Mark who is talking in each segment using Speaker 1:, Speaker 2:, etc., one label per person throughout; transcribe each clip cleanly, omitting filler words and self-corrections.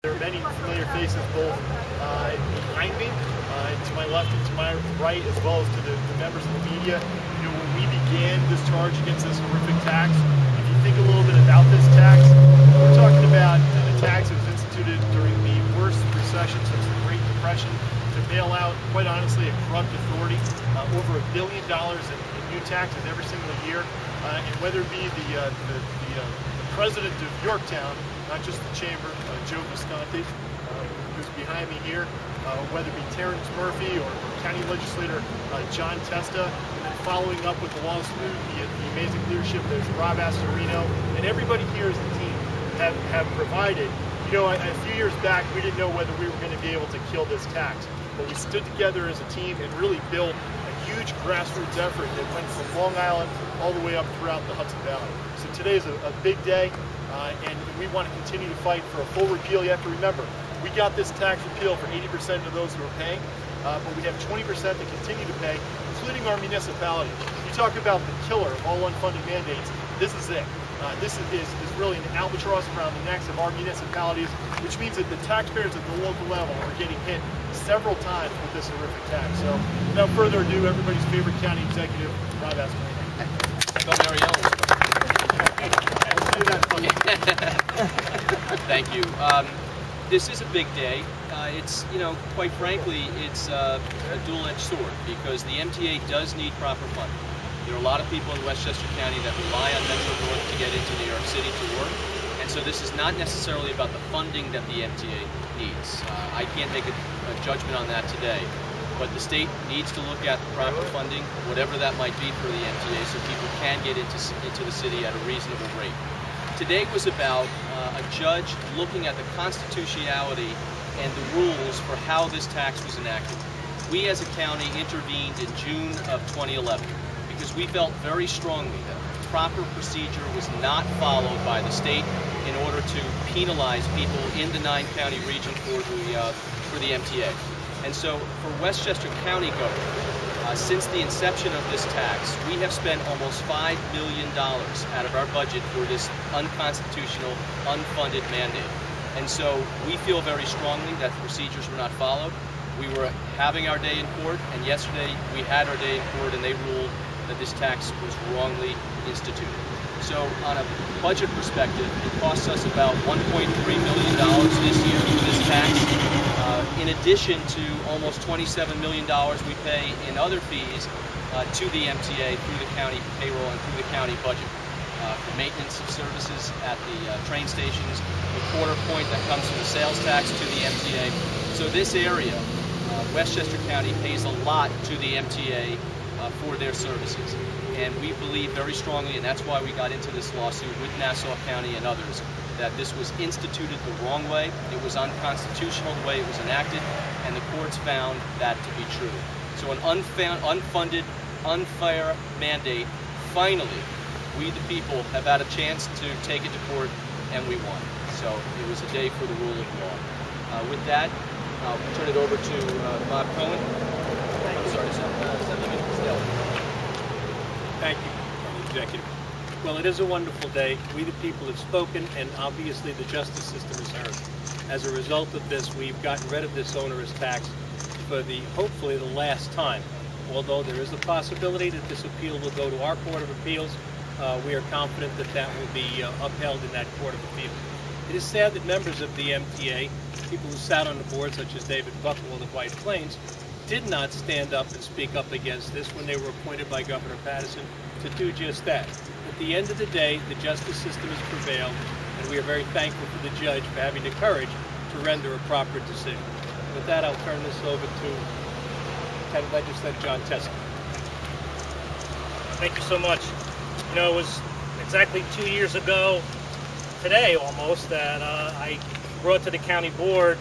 Speaker 1: There are many familiar faces both behind me, to my left and to my right, as well as to the members of the media. You know, when we began this charge against this horrific tax, if you think a little bit about this tax, we're talking about a tax that was instituted during the worst recession since the Great Depression to bail out, quite honestly, a corrupt authority, over $1 billion in new taxes every single year, and whether it be the president of Yorktown, not just the chamber, Joe Visconti, who's behind me here, whether it be Terrence Murphy or County Legislator John Testa, and then following up with the lawsuit, the amazing leadership there's Rob Astorino, and everybody here as a team have provided. You know, a few years back, we didn't know whether we were going to be able to kill this tax, but we stood together as a team and really built a huge grassroots effort that went from Long Island all the way up throughout the Hudson Valley. So today is a big day, and we want to continue to fight for a full repeal. You have to remember, we got this tax repeal for 80% of those who are paying, but we have 20% that continue to pay, including our municipalities. You talk about the killer of all unfunded mandates, this is it. This is really an albatross around the necks of our municipalities, which means that the taxpayers at the local level are getting hit several times with this horrific tax. So without further ado, everybody's favorite county executive, Rob Astorino.
Speaker 2: Thank you. This is a big day. It's, you know, quite frankly, it's a dual-edged sword because the MTA does need proper funding. There are a lot of people in Westchester County that rely on Metro North to get into New York City to work, and so this is not necessarily about the funding that the MTA needs. I can't make a judgment on that today, but the state needs to look at the proper funding, whatever that might be for the MTA, so people can get into the city at a reasonable rate. Today was about a judge looking at the constitutionality and the rules for how this tax was enacted. We as a county intervened in June of 2011 because we felt very strongly that proper procedure was not followed by the state in order to penalize people in the 9-county region for the MTA. And so for Westchester County government, since the inception of this tax, we have spent almost $5 million out of our budget for this unconstitutional, unfunded mandate. And so we feel very strongly that the procedures were not followed. We were having our day in court, and yesterday we had our day in court, and they ruled that this tax was wrongly instituted. So on a budget perspective, it costs us about $1.3 million this year for this tax, in addition to almost $27 million we pay in other fees to the MTA through the county payroll and through the county budget. For maintenance of services at the train stations, the quarter point that comes from the sales tax to the MTA. So this area, Westchester County pays a lot to the MTA for their services. And we believe very strongly, and that's why we got into this lawsuit with Nassau County and others, that this was instituted the wrong way, it was unconstitutional the way it was enacted, and the courts found that to be true. So an unfunded, unfair mandate, finally, we the people have had a chance to take it to court, and we won. So it was a day for the rule of law. With that, I'll turn it over to Bob Cohen. I'm sorry,
Speaker 3: Thank you, Executive. Well, it is a wonderful day. We the people have spoken, and obviously the justice system is heard. As a result of this, we've gotten rid of this onerous tax for hopefully the last time. Although there is a possibility that this appeal will go to our Court of Appeals, we are confident that that will be upheld in that Court of Appeals. It is sad that members of the MTA, people who sat on the board such as David Buckwell of White Plains, did not stand up and speak up against this when they were appointed by Governor Patterson to do just that. At the end of the day, the justice system has prevailed, and we are very thankful for the judge for having the courage to render a proper decision. With that, I'll turn this over to County Legislator John Testa.
Speaker 4: Thank you so much. You know, it was exactly 2 years ago, today almost, that I brought to the county board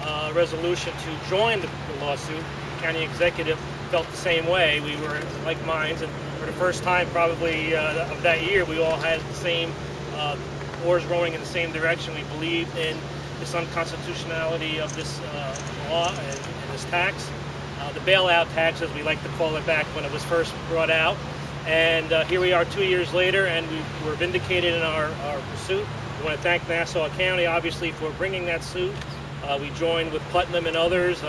Speaker 4: a resolution to join the lawsuit. The county executive felt the same way. We were like minds, and for the first time probably of that year, we all had the same oars rowing in the same direction. We believed in this unconstitutionality of this law and this tax, the bailout tax, as we like to call it back when it was first brought out. And here we are 2 years later, and we were vindicated in our pursuit. We want to thank Nassau County, obviously, for bringing that suit. We joined with Putnam and others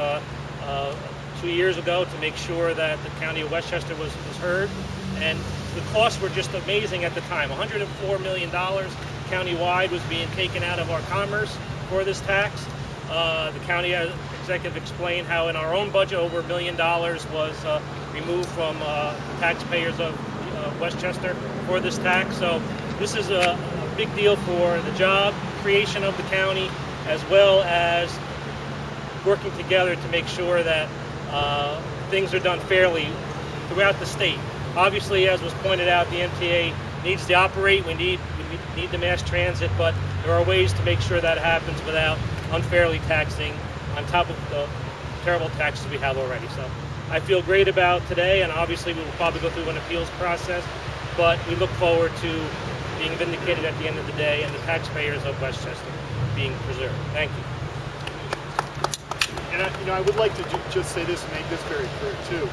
Speaker 4: 2 years ago to make sure that the County of Westchester was heard. And the costs were just amazing at the time. $104 million countywide was being taken out of our commerce for this tax. The county executive explained how in our own budget over $1 million was removed from the taxpayers of Westchester for this tax. So this is a big deal for the job creation of the county, as well as working together to make sure that things are done fairly throughout the state. Obviously, as was pointed out, the MTA needs to operate. We need the mass transit, but there are ways to make sure that happens without unfairly taxing on top of the terrible taxes we have already. So I feel great about today, and obviously we will probably go through an appeals process, but we look forward to being vindicated at the end of the day and the taxpayers of Westchester being preserved. Thank you.
Speaker 1: And I would like to just say this and make this very clear too.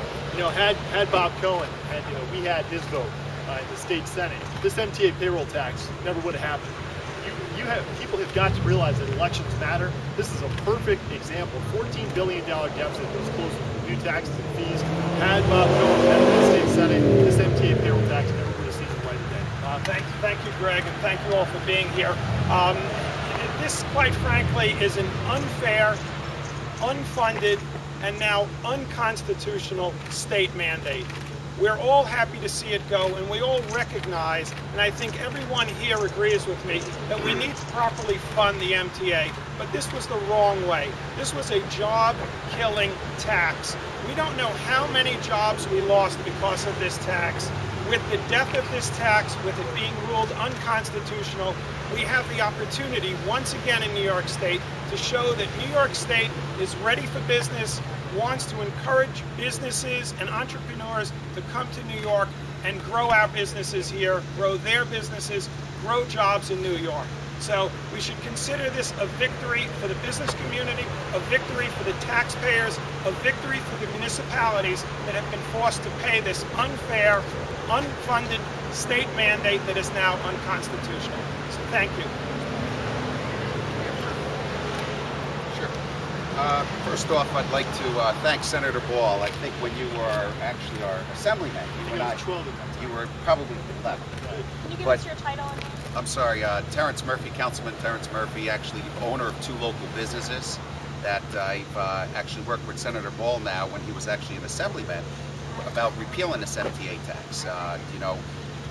Speaker 1: Had Bob Cohen, we had his vote in the state senate, this MTA payroll tax never would have happened. People have got to realize that elections matter. This is a perfect example. $14 billion deficit that was closed with new taxes and fees. Had Bob Cohen been in the state senate, this MTA payroll tax never would have seen the light of day.
Speaker 5: Thank you, Greg, and thank you all for being here. This, quite frankly, is an unfair, unfunded, and now unconstitutional state mandate. We're all happy to see it go, and we all recognize, and I think everyone here agrees with me, that we need to properly fund the MTA, but this was the wrong way. This was a job-killing tax. We don't know how many jobs we lost because of this tax. With the death of this tax, with it being ruled unconstitutional, we have the opportunity once again in New York State to show that New York State is ready for business, wants to encourage businesses and entrepreneurs to come to New York and grow our businesses here, grow their businesses, grow jobs in New York. So we should consider this a victory for the business community, a victory for the taxpayers, a victory for the municipalities that have been forced to pay this unfair, unfunded state mandate that is now unconstitutional. So thank you.
Speaker 6: First off, I'd like to thank Senator Ball. I think when you were actually our assemblyman, you were probably 11.
Speaker 7: Can you give us your title and name?
Speaker 6: I'm sorry, Terrence Murphy, Councilman Terrence Murphy, actually owner of 2 local businesses that I've actually worked with Senator Ball now when he was actually an assemblyman about repealing this MTA tax.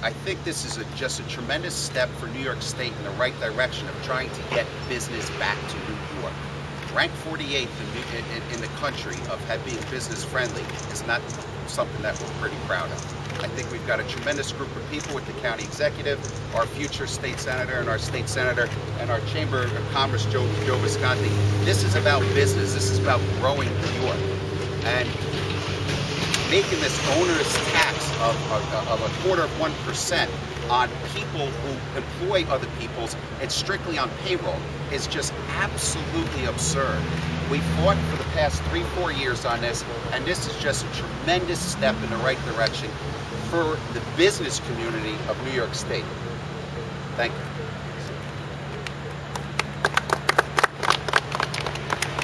Speaker 6: I think this is just a tremendous step for New York State in the right direction of trying to get business back to New York. Ranked 48th in the country of being business friendly is not something that we're pretty proud of. I think we've got a tremendous group of people with the county executive, our future state senator and our state senator, and our Chamber of Commerce, Joe Visconti. This is about business. This is about growing New York. And making this onerous tax of 0.25% on people who employ other people's and strictly on payroll is just absolutely absurd. We fought for the past 3-4 years on this, and this is just a tremendous step in the right direction for the business community of New York State. Thank you.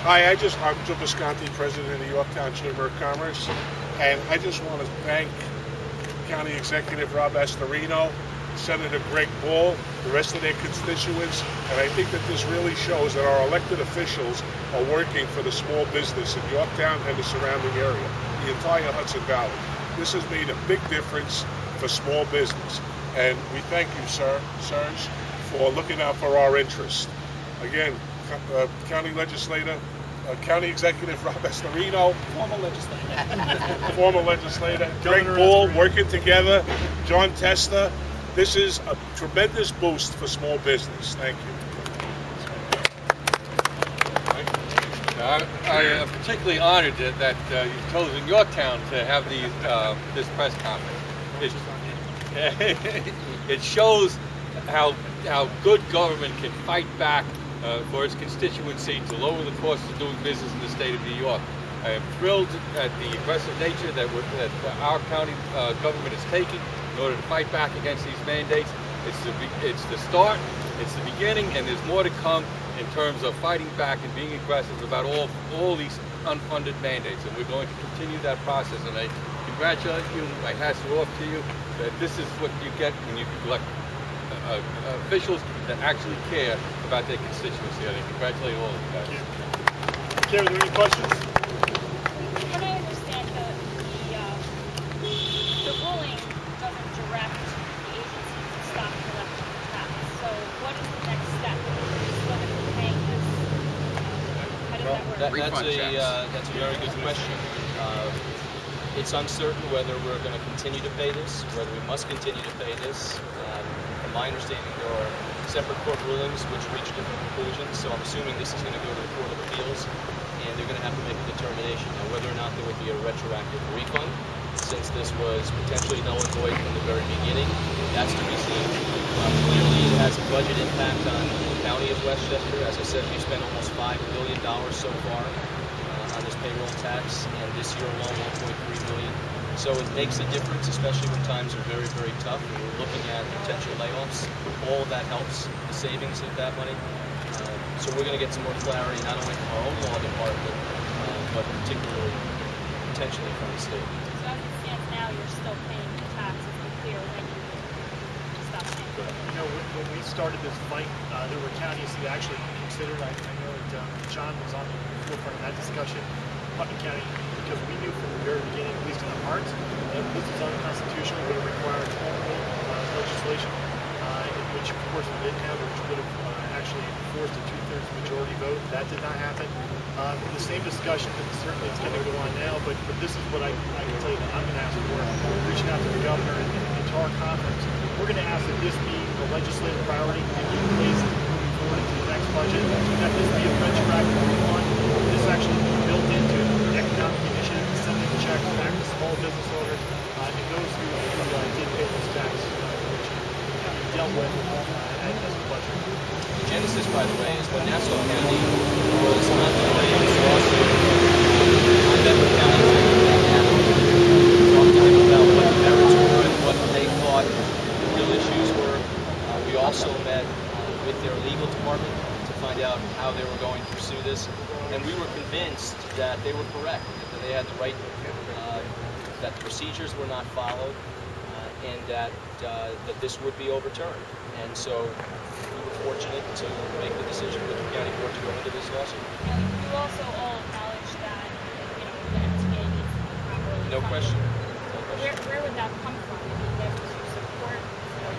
Speaker 8: Hi, I'm Joe Visconti, President of the Yorktown Chamber of Commerce, and I just want to thank County Executive Astorino, Senator Greg Ball, the rest of their constituents, and I think that this really shows that our elected officials are working for the small business in Yorktown and the surrounding area, the entire Hudson Valley. This has made a big difference for small business, and we thank you, Serge, for looking out for our interests. Again, County Executive Astorino, former legislator, Greg Ball, working together, John Testa. This is a tremendous boost for small business. Thank you.
Speaker 9: I am particularly honored that you've chosen Yorktown to have this press conference. It shows how good government can fight back for its constituency to lower the cost of doing business in the state of New York. I am thrilled at the aggressive nature that our county government is taking in order to fight back against these mandates. It's the start It's the beginning, and there's more to come in terms of fighting back and being aggressive about all these unfunded mandates, and we're going to continue that process. And I congratulate you. My hats are off to you. That this is what you get when you elect officials that actually care about their constituency. And I congratulate all of you guys.
Speaker 1: Okay, are there any questions?
Speaker 7: Can I understand the ruling doesn't direct the agency to stop collecting the tax? So what is the next step? Are you still going to be paying this? How does that work?
Speaker 2: That's a very good question. It's uncertain whether we're going to continue to pay this, whether we must continue to pay this. From my understanding, there are separate court rulings which reach different conclusions, so I'm assuming this is going to go to the Court of Appeals, and they're going to have to make a determination. Now, whether or not there would be a retroactive refund, since this was potentially null and void from the very beginning, that's to be seen. Clearly, it has a budget impact on the county of Westchester. As I said, we spent almost $5 billion so far on this payroll tax, and this year alone, $1.3 billion. So it makes a difference, especially when times are very, very tough. And we're looking at potential layoffs. All of that helps the savings of that money. So we're going to get some more clarity, not only from our own law department, but particularly, potentially from the state.
Speaker 7: So as it stands now, you're still paying the tax. It's unclear when you stop paying.
Speaker 1: You know, when we started this fight, there were counties that actually considered, I know that John was on the forefront of that discussion, Putnam County, because we knew from the very beginning, at least in our hearts, that this is unconstitutional, would have required legislation, in which, of course, we didn't have, which would have actually forced a 2/3 majority vote. That did not happen. The same discussion, certainly it's going to go on now, but this is what I can tell you that I'm going to ask for, reaching out to the governor and to our conference. We're going to ask that this be a legislative priority and be placed moving forward into the next budget, that this be a retroactive refund. This actually be built into the economic initiative to send the checks back to small business owners and those who did pay this tax, which we dealt with as a budget.
Speaker 2: The genesis, by the way, is when Nassau County was on the way to this lawsuit. I met with County Executive Astorino, talked to him about what the merits were and what they thought the real issues were. We also met with their legal department to find out how they were going to pursue this, and we were convinced that they were correct, that they had the right, that the procedures were not followed, and that this would be overturned. And so we were fortunate to make the decision with the county court to go into this lawsuit.
Speaker 7: And you also all acknowledge that, the MTA needs to be properly
Speaker 2: No
Speaker 7: funded.
Speaker 2: question.
Speaker 7: Where would that come from? I mean, there to support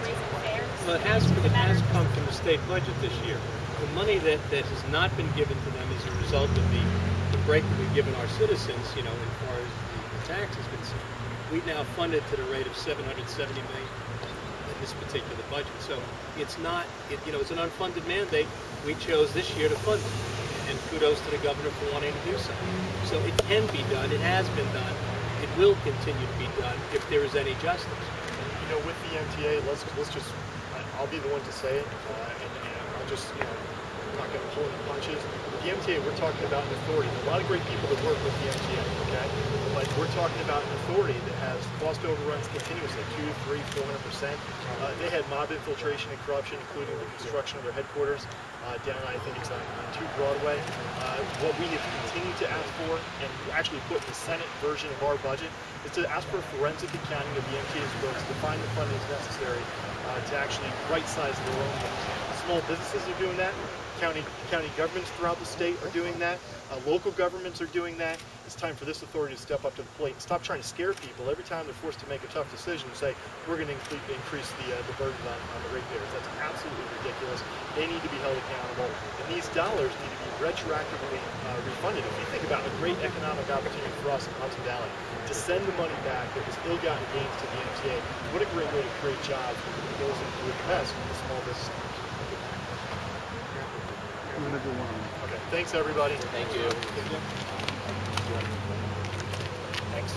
Speaker 7: raising fares?
Speaker 3: Well, it has come from the state budget this year. The money that has not been given to them as a result of the break that we've given our citizens, as far as the tax is concerned, we now fund it to the rate of $770 million in this particular budget. So it's not, it's an unfunded mandate. We chose this year to fund it, and kudos to the governor for wanting to do so. So it can be done. It has been done. It will continue to be done if there is any justice.
Speaker 1: With the MTA, let's just, I'll be the one to say it, and I'll just, I'm not going to pull any punches. With the MTA, we're talking about an authority. There are a lot of great people that work with the MTA, okay? But we're talking about an authority that has cost overruns continuously, 200%, 300%, 400%. They had mob infiltration and corruption, including the construction of their headquarters down, I think it's on 2 Broadway. What we need to continue to ask for, and actually put in the Senate version of our budget, is to ask for a forensic accounting of the MTA's books to find the funding necessary to actually right-size their own books. Small businesses are doing that. County governments throughout the state are doing that. Local governments are doing that. It's time for this authority to step up to the plate and stop trying to scare people every time they're forced to make a tough decision and say, we're going to increase the burden on the ratepayers. That's absolutely ridiculous. They need to be held accountable. And these dollars need to be retroactively refunded. If you think about a great economic opportunity for us in Hudson Valley, to send the money back that was ill-gotten gains to the MTA, what a great way to create jobs for those who invest in the small business. Okay, thanks everybody.
Speaker 2: Thank you.
Speaker 1: Thanks.